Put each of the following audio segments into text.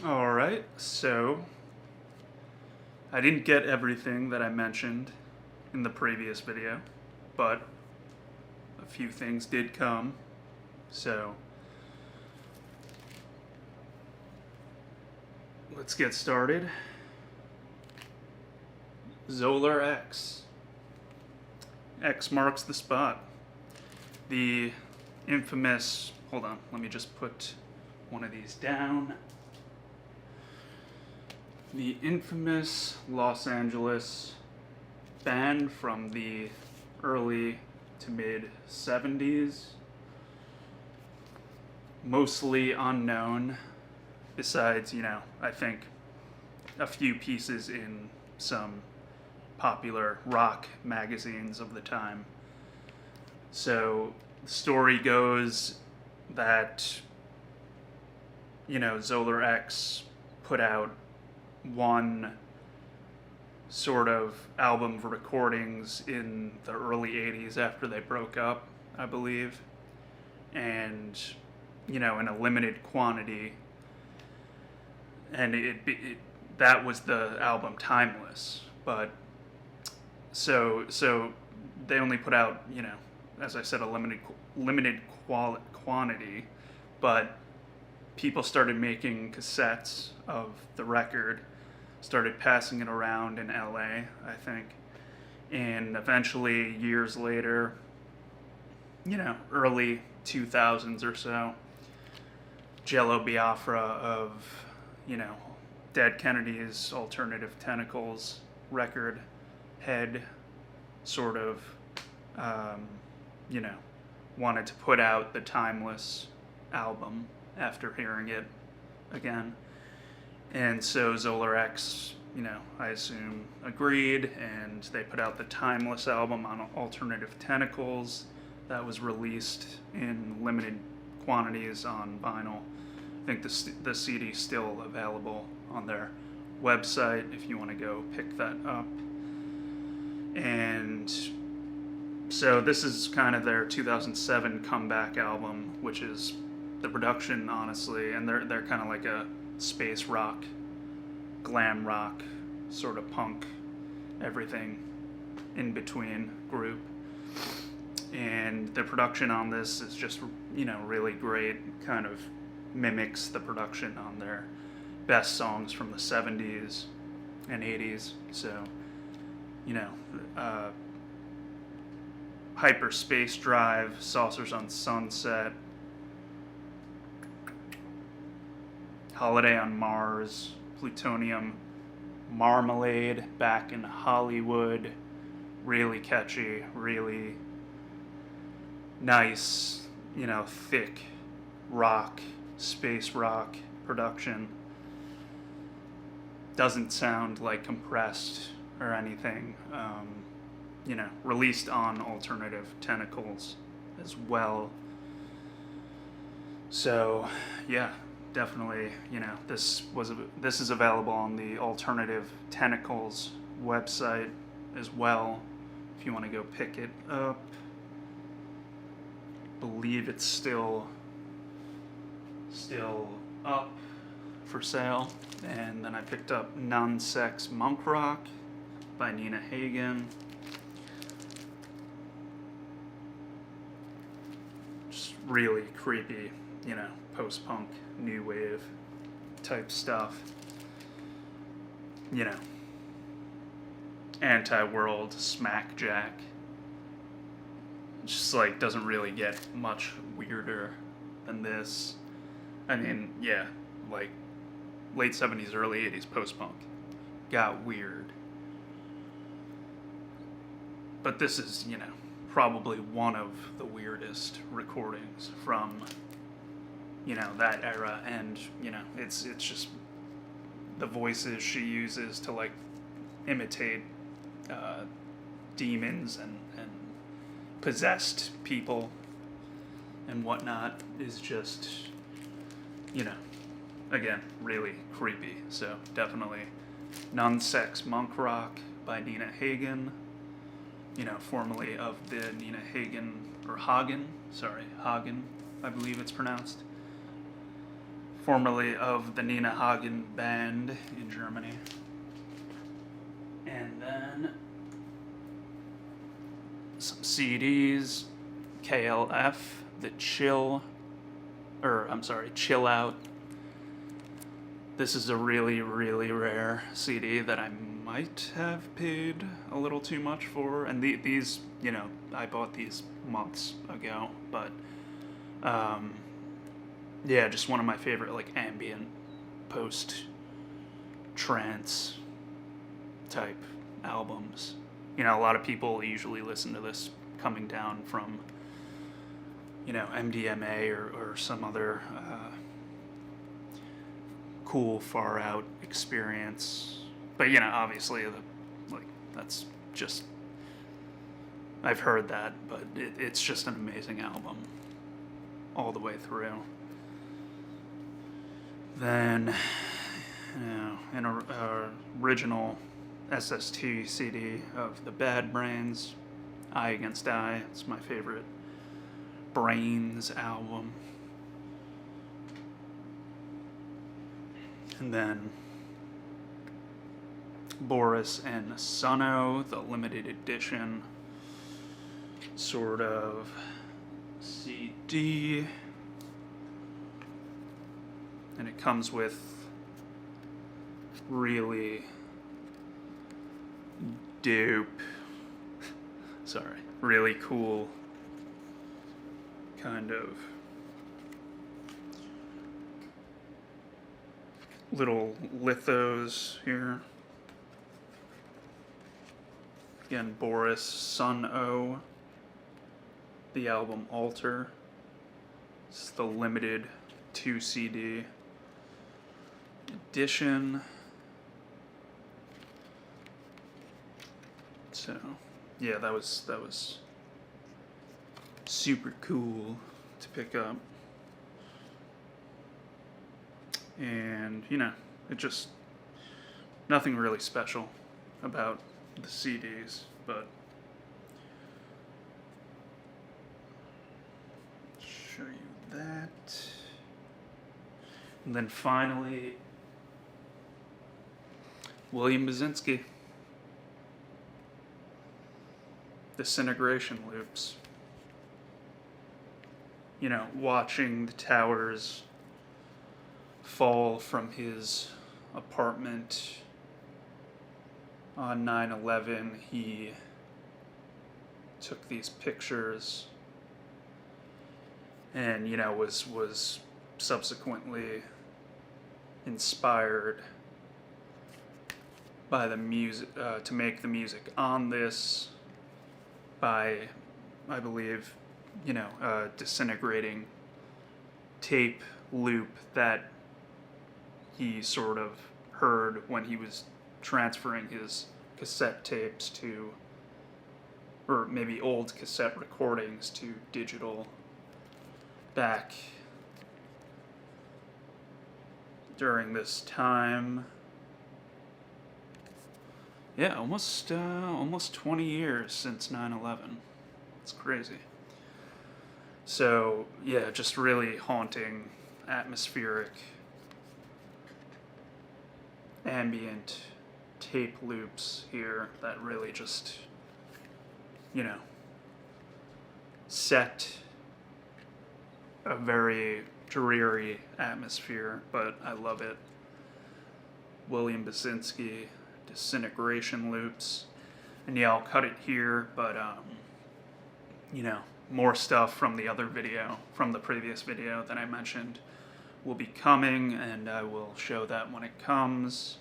Alright, so I didn't get everything that I mentioned in the previous video, but a few things did come, so let's get started. Zolar X. X marks the spot. The infamous, hold on, let me just put one of these down. The infamous Los Angeles band from the early to mid 70s. Mostly unknown, besides, I think a few pieces in some popular rock magazines of the time. So the story goes that, Zolar X put out one sort of album of recordings in the early 80s after they broke up, I believe. And, in a limited quantity. And that was the album Timeless. But so they only put out, as I said, a limited quantity, but people started making cassettes of the record, started passing it around in LA, I think, and eventually, years later, early 2000s or so, Jello Biafra of, Dead Kennedy's Alternative Tentacles record head sort of, wanted to put out the Timeless album after hearing it again. And so Zolar X, I assume, agreed, and they put out the Timeless album on Alternative Tentacles that was released in limited quantities on vinyl. I think the CD's still available on their website if you want to go pick that up. And so this is kind of their 2007 comeback album, which is the production, honestly, and they're kind of like a space rock, glam rock, sort of punk, everything in between group. And the production on this is just, really great, kind of mimics the production on their best songs from the 70s and 80s. So, Hyperspace Drive, Saucers on Sunset, Holiday on Mars, Plutonium Marmalade, Back in Hollywood, really catchy, really nice, thick rock, space rock production. Doesn't sound like compressed or anything. Released on Alternative Tentacles as well. So, yeah, definitely, this is available on the Alternative Tentacles website as well, if you want to go pick it up. Believe it's still up for sale. And then I picked up Non-Sex Monk Rock by Nina Hagen. Just really creepy, post-punk, new wave type stuff. Anti-world smack jack. Just doesn't really get much weirder than this. I mean, yeah, late 70s, early 80s post-punk got weird. But this is, probably one of the weirdest recordings from, that era. And, it's just the voices she uses to, imitate demons and possessed people and whatnot is just, again, really creepy. So definitely Non-Sex Monk Rock by Nina Hagen, formerly of the Nina Hagen, or Hagen, I believe it's pronounced, formerly of the Nina Hagen band in Germany. And then some CDs, KLF, the Chill Out. This is a really, really rare CD that I might have paid a little too much for. And these, you know, I bought these months ago, but yeah, just one of my favorite, like, ambient post-trance type albums. You know, a lot of people usually listen to this coming down from, you know, MDMA or some other cool far out experience. But, you know, obviously, that's just, I've heard that, but it's just an amazing album all the way through. Then, you know, an original SST CD of the Bad Brains, Eye Against Eye. It's my favorite Brains album. And then Boris and Sunn O, the limited edition sort of CD. And it comes with really really cool kind of little lithos here. Again, Boris, Sunn O, the album Alter. It's the limited 2 CD edition. So, yeah, that was super cool to pick up. And, you know, it just, nothing really special about the CDs, but show you that. And then finally, William Basinski, Disintegration Loops. You know, watching the towers fall from his apartment on 9/11, he took these pictures and, you know, was subsequently inspired by the music, to make the music on this by, I believe, you know, disintegrating tape loop that he sort of heard when he was transferring his cassette tapes to, or maybe old cassette recordings to digital back during this time. Yeah, almost 20 years since 9/11. It's crazy. So, yeah, just really haunting, atmospheric, ambient tape loops here that really just, you know, set a very dreary atmosphere, but I love it. William Basinski, Disintegration Loops. And yeah, I'll cut it here, but, you know, more stuff from the other video, from the previous video that I mentioned, will be coming, and I will show that when it comes.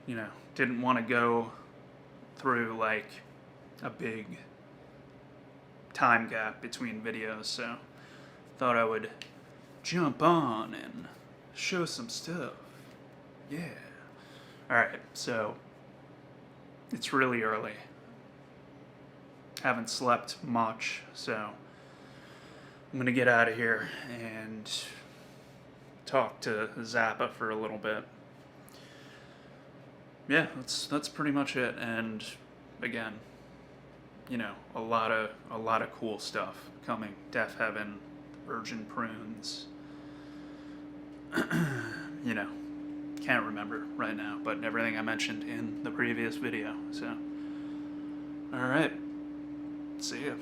You know, didn't want to go through, like, a big time gap between videos, so thought I would jump on and show some stuff. Yeah. Alright, so it's really early. Haven't slept much, so I'm gonna get out of here and talk to Zappa for a little bit. Yeah, that's pretty much it. And again, you know, a lot of cool stuff coming. Deaf Heaven, Virgin Prunes, you know, can't remember right now, but everything I mentioned in the previous video. So, all right, see ya.